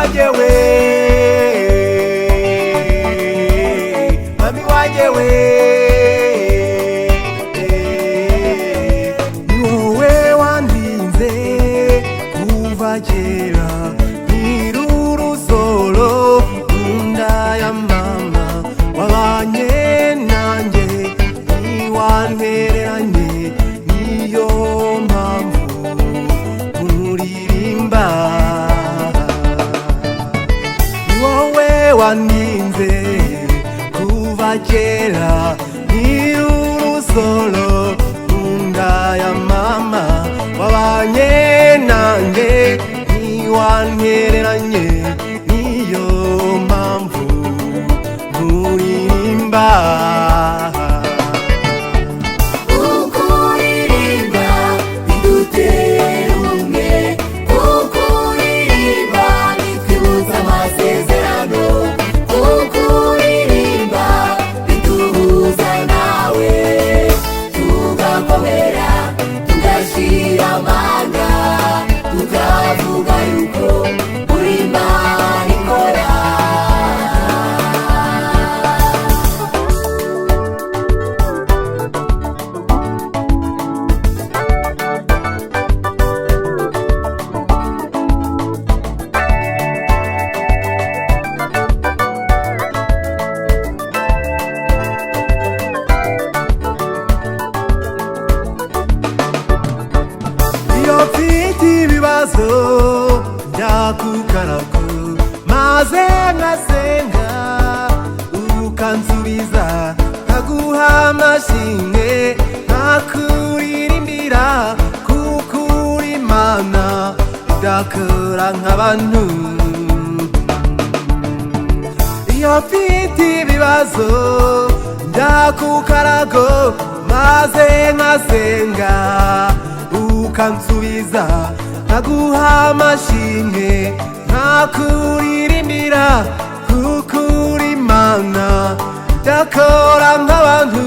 wanje we, mami wanje we, ni wowe wandinze kuva kera nkiri urusoro mu nda ya mama, wabanye nanjye ntiwantereranye, niyo mpamvu nkuririmba. Ni wowe wandinze kuva kera nkiri urusoro mu nda ya mama, wabanye nanjye ntiwantereranye, niyo mpamvu nkuririmba. Ndakukaraku maze ngasenga ukansubiza, nkaguha amashimwe nkakuririmbira, kuko uri Imana idakora nk'abantu. Iyo mfite ibibazo ndakukarago maze ngasenga ukansubiza, nkaguha amashimwe nkakuririmbira, kuko uri Imana idakora nk'abantu.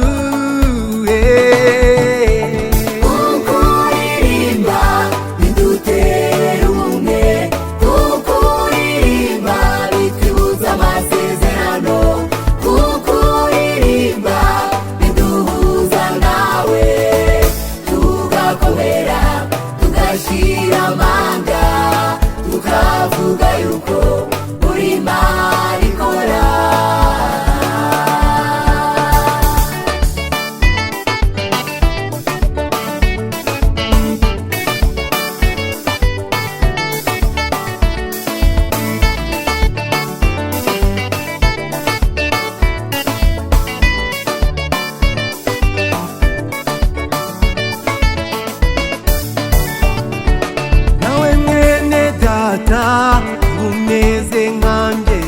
Umeze nkanjye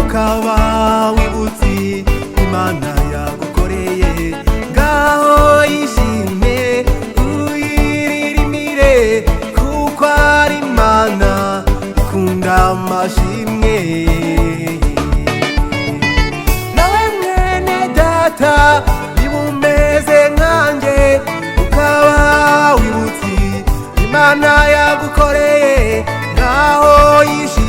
ukaba wibutse Imana yagukoreye, ngaho yishimye uyiririmire, kuko ari Imana ikunda amashimwe. Nawe mwene data niba umeze nkanjye ukaba wibutse Imana yagukoreye, ngaho yishimye